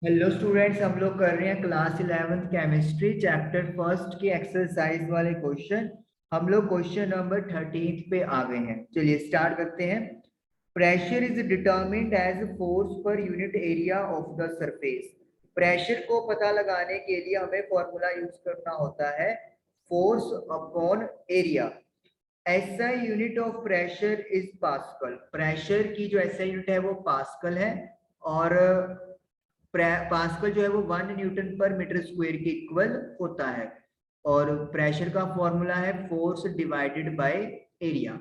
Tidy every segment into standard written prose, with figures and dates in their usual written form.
Hello students, हम लोग कर रहे हैं class 11th chemistry chapter first की एक्सरसाइज वाले क्वेश्चन। हम लोग क्वेश्चन नंबर 13 पे आ गए हैं। चलिए स्टार्ट करते हैं। Pressure is determined as force per unit area of the surface. Pressure को पता लगाने के लिए हमें फॉर्मूला यूज करना होता है force upon area. SI unit of pressure is pascal. Pressure की जो एसआई यूनिट है वो पास्कल है। और पास्कल जो है वो 1 न्यूटन पर मीटर स्क्वायर के इक्वल होता है। और प्रेशर का फॉर्मूला है force divided by area.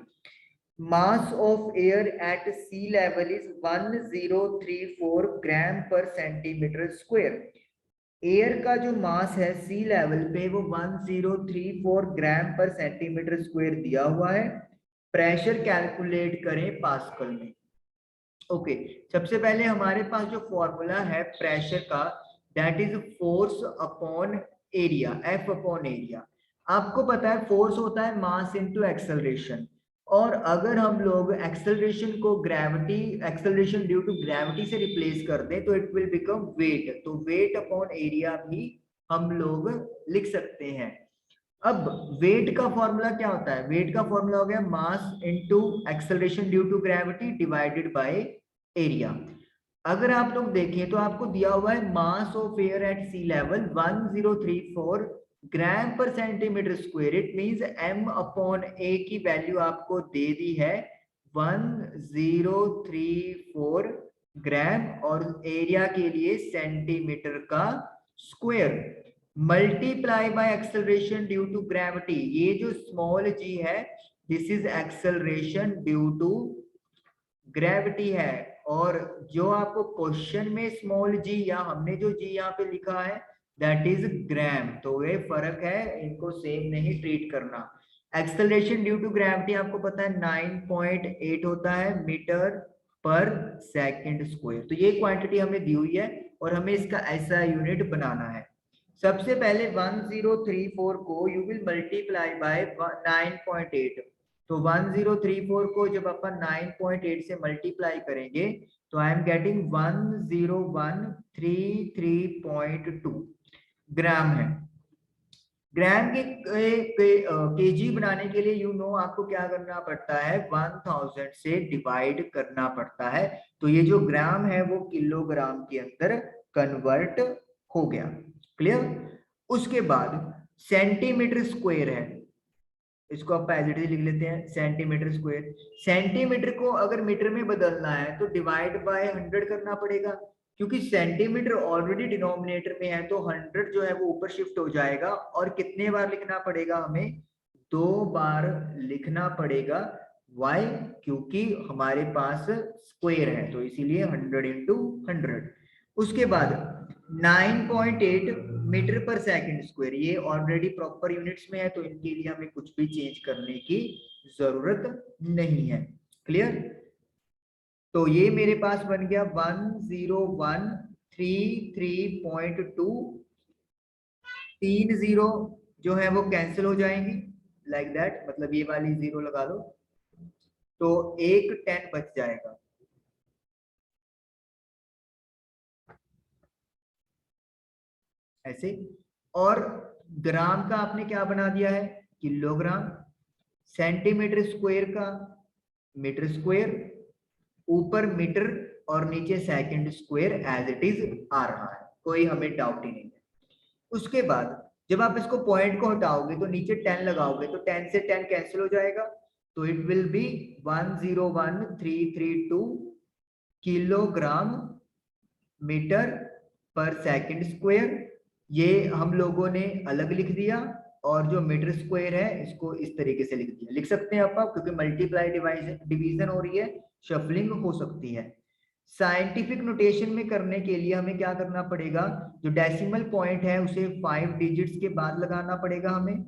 Mass of air at sea level is 1034 gram per centimetre square. Air का जो मास है सी लेवल पे वो 1034 ग्राम पर सेंटीमीटर स्क्वायर दिया हुआ है। प्रेशर कैलकुलेट करें पास्कल में। ओके, सबसे पहले हमारे पास जो फॉर्मूला है प्रेशर का, that is force upon area, F upon area. आपको पता है फोर्स होता है मास इनटू एक्सेलरेशन। और अगर हम लोग एक्सेलरेशन को gravity, acceleration due to gravity से रिप्लेस कर दें तो इट विल बिकम वेट। तो वेट अपॉन एरिया भी हम लोग लिख सकते हैं। अब वेट का फॉर्मूला क्या होता है? वेट का फॉर्मूला हो गया mass into acceleration due to gravity divided by area. अगर आप लोग देखें तो आपको दिया हुआ है mass of air at sea level 1034 gram per centimetre square. It means m upon A की वैल्यू आपको दे दी है 1034 ग्राम, और एरिया के लिए सेंटीमीटर का square, multiply by acceleration due to gravity. ये जो स्मॉल जी है this is acceleration due to gravity है। और जो आपको क्वेश्चन में स्मॉल जी या हमने जो जी यहाँ पे लिखा है दैट इज ग्राम। तो ये फर्क है, इनको सेम नहीं ट्रीट करना। एक्सेलरेशन ड्यू टू ग्रेविटी आपको पता है 9.8 होता है मीटर पर सेकंड स्क्वायर। तो ये क्वांटिटी हमें दी हुई है और हमें इसका ऐसा यूनिट बनाना है। सबसे पहले 1034 को यू विल मल्टीप्लाई बाय 9.8। तो 1034 को जब अपन 9.8 से मल्टीप्लाई करेंगे तो आई एम गेटिंग 10133.2 ग्राम है। ग्राम केजी बनाने के लिए यू नो आपको क्या करना पड़ता है, 1000 से डिवाइड करना पड़ता है। तो ये जो ग्राम है वो किलोग्राम के अंदर कन्वर्ट हो गया। क्लियर? उसके बाद सेंटीमीटर स्क्वायर है, इसको आप एज इट इज लिख लेते हैं सेंटीमीटर स्क्वायर। सेंटीमीटर को अगर मीटर में बदलना है तो डिवाइड बाय 100 करना पड़ेगा, क्योंकि सेंटीमीटर ऑलरेडी डिनोमिनेटर में है तो 100 जो है वो ऊपर शिफ्ट हो जाएगा। और कितने बार लिखना पड़ेगा हमें? 2 बार लिखना पड़ेगा। वाई? क्योंकि हमारे पास स्क्वायर है तो इसीलिए 100 इंटू 100। उसके बाद 9.8 मीटर पर सेकंड स्क्वायर, ये ऑलरेडी प्रॉपर यूनिट्स में है तो इनके लिए हमें कुछ भी चेंज करने की जरूरत नहीं है। क्लियर? तो ये मेरे पास बन गया 101332। 3 जीरो जो है वो कैंसिल हो जाएंगी लाइक दैट, मतलब ये वाली जीरो लगा लो तो एक 10 बच जाएगा ऐसे। और ग्राम का आपने क्या बना दिया है? किलोग्राम। सेंटीमीटर स्क्वायर का मीटर स्क्वायर, ऊपर मीटर और नीचे second square as it is आ रहा है, कोई हमें डाउट ही नहीं है। उसके बाद जब आप इसको पॉइंट को हटाओगे तो नीचे 10 लगाओगे तो 10 से 10 कैंसिल हो जाएगा। तो it will be 101332 kilogram metre per second square. ये हम लोगों ने अलग लिख दिया, और जो मीटर स्क्वायर है इसको इस तरीके से लिख दिया। लिख सकते हैं आप क्योंकि मल्टीप्लाई डिवीजन हो रही है, शफलिंग हो सकती है। साइंटिफिक नोटेशन में करने के लिए हमें क्या करना पड़ेगा, जो डेसिमल पॉइंट है उसे 5 डिजिट्स के बाद लगाना पड़ेगा हमें,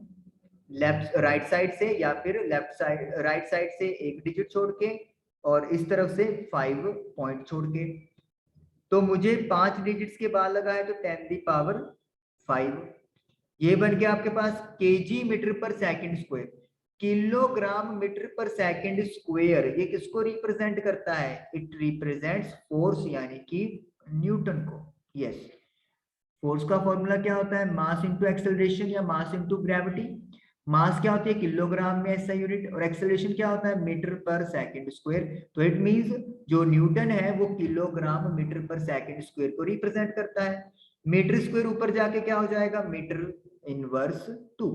लेफ्ट राइट साइड से, या फिर लेफ्ट साइड राइट साइड से एक डिजिट छोड़ के और इस तरफ से 5 पॉइंट छोड़ के। तो मुझे 5 डिजिट्स के बाद लगा है तो 10⁵। ये बन गया आपके पास KG metre per second square. Kilogram metre per second square ये किसको रिप्रेजेंट करता है? इट रिप्रेजेंट्स फोर्स यानी कि न्यूटन को। यस, फोर्स का फॉर्मूला क्या होता है, मास इंटू एक्सेलरेशन या मास इंटू ग्रेविटी। मास क्या होती है किलोग्राम में एसआई यूनिट, और एक्सेलरेशन क्या होता है मीटर पर सेकंड स्क्वायर। तो इट मींस जो न्यूटन है वो kilogram metre per second square को रिप्रेजेंट करता है। मीटर स्क्वायर ऊपर जाके क्या हो जाएगा मीटर इनवर्स 2।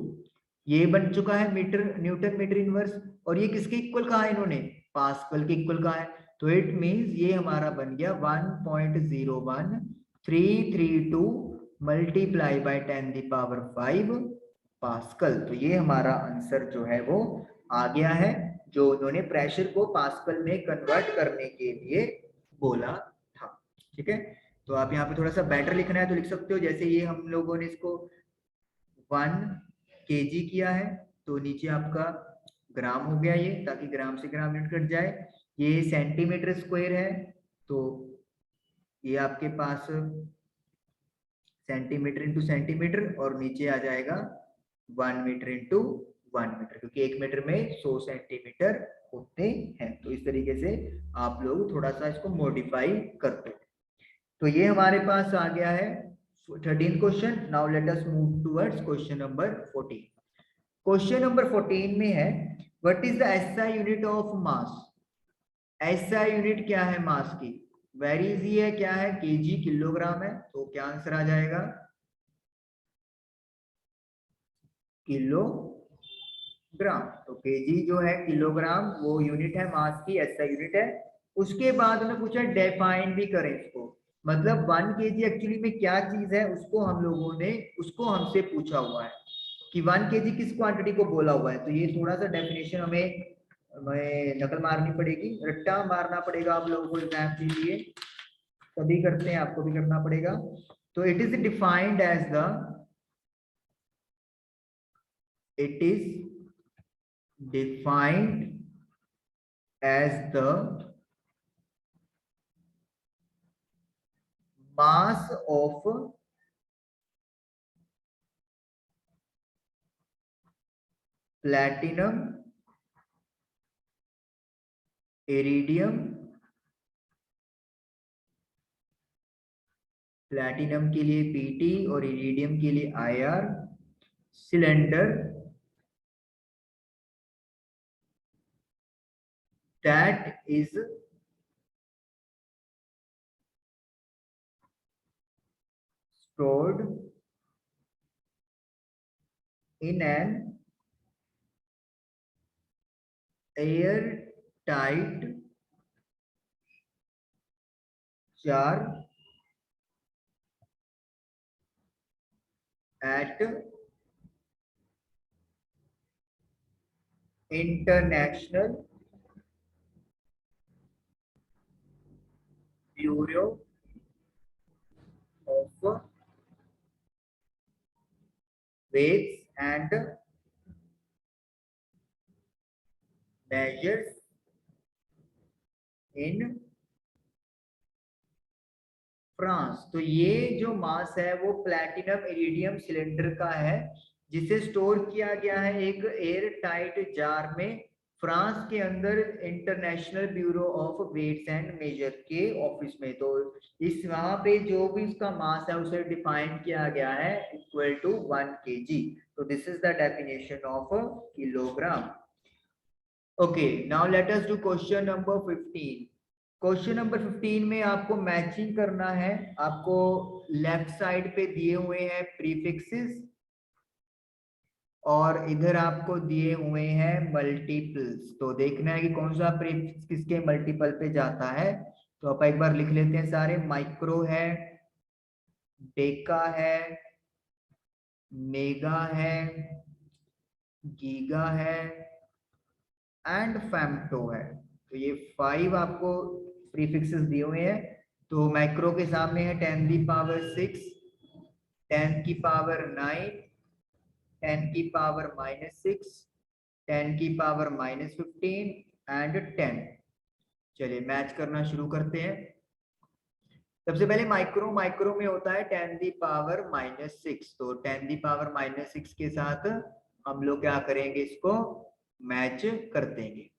ये बन चुका है मीटर न्यूटन मीटर इनवर्स। और ये किसके इक्वल कहा है इन्होंने, पास्कल के इक्वल कहा है। तो इट मींस ये हमारा बन गया 1.01332 मल्टीप्लाई बाय 10⁵ पास्कल। तो ये हमारा आंसर जो है वो आ गया है, जो उन्होंने प्रेशर को पास्कल में कन्वर्ट करने के लिए बोला था। ठीक है, तो आप यहाँ पे थोड़ा सा बेटर लिखना है तो लिख सकते हो, जैसे ये हम लोगों ने इसको 1 kg किया है, तो नीचे आपका ग्राम हो गया ये, ताकि ग्राम से ग्राम यूनिट कट जाए। ये सेंटीमीटर स्क्वायर है, तो ये आपके पास सेंटीमीटर इंटू सेंटीमीटर, और नीचे आ जाएगा 1 मीटर इंटू 1 मीटर, क्योंकि 1 मीटर में 100 सेंटीमीटर होते हैं। तो इस तरीके से आप लोग थोड़ा सा इसको मॉडिफाई करते हैं। तो ये हमारे पास आ गया है 13th question. Now let us move towards question number 14। Question number 14 में है what is the SI unit of mass. SI unit क्या है मास की, वेरी इजी है, क्या है केजी किलोग्राम है। तो क्या आंसर आ जाएगा किलोग्राम। तो केजी जो है किलोग्राम वो यूनिट है मास की, एसआई यूनिट है। उसके बाद उन्होंने पूछा डिफाइन भी करें इसको, मतलब 1 केजी एक्चुअली में क्या चीज है उसको हम लोगों ने उसको हमसे पूछा हुआ है कि 1 केजी किस क्वांटिटी को बोला हुआ है। तो ये थोड़ा सा डेफिनेशन हमें नकल मारनी पड़ेगी, रट्टा मारना पड़ेगा आप लोगों को एग्जाम के लिए, सभी करते हैं आपको भी करना पड़ेगा। तो it is defined as the, it is defined as the mass of platinum, iridium, platinum के लिए पीटी और इरिडियम के लिए IR, cylinder that is stored in an airtight jar at International Bureau of Weights and Measures in France. तो ये जो मास है वो प्लैटिनम इरिडियम सिलेंडर का है, जिसे स्टोर किया गया है एक एयर टाइट जार में, फ्रांस के अंदर international bureau of weights and measure के ऑफिस में। तो इस वहां पे जो भी इसका मास है उसे डिफाइन किया गया है इक्वल टू 1 kg। तो this is the definition of kilogram. Okay, now let us do question number 15। Question number 15 में आपको मैचिंग करना है। आपको लेफ्ट साइड पे दिए हुए हैं प्रीफिक्सेस, और इधर आपको दिए हुए हैं मल्टीपल्स। तो देखना है कि कौन सा प्रीफिक्स किसके मल्टीपल पे जाता है। तो आप एक बार लिख लेते हैं सारे। माइक्रो है, डेका है, मेगा है, गीगा है एंड फेम्टो है। तो ये 5 आपको प्रीफिक्सेस दिए हुए हैं। तो मैक्रो के सामने है 10⁶, 10⁹, 10⁻⁻6, 10⁻⁻15 एंड 10। चलिए मैच करना शुरू करते हैं। सबसे पहले माइक्रो, माइक्रो में होता है 10⁻⁻6। तो 10⁻⁻6 के साथ हम लोग क्या करेंगे, इसको मैच कर देंगे।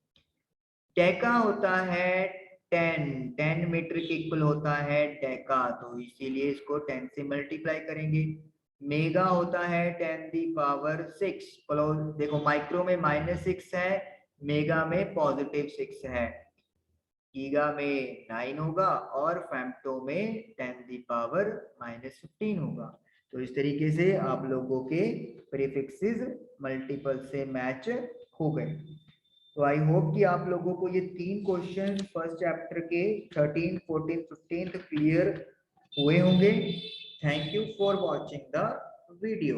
डेका होता है 10 मीटर के इक्वल होता है डेका, तो इसीलिए इसको 10 से मल्टीप्लाई करेंगे। मेगा होता है 10⁻6। देखो माइक्रो में -6 है, मेगा में +6 है, गीगा में 9 होगा और फेम्टो में 10⁻−15 होगा। तो इस तरीके से आप लोगों के प्रीफिक्सेस मल्टीपल से मैच हो गए। तो आई होप कि आप लोगों को ये 3 क्वेश्चन फर्स्ट चैप्टर के 13, 14, 15 क्लियर हुए होंगे। Thank you for watching the video.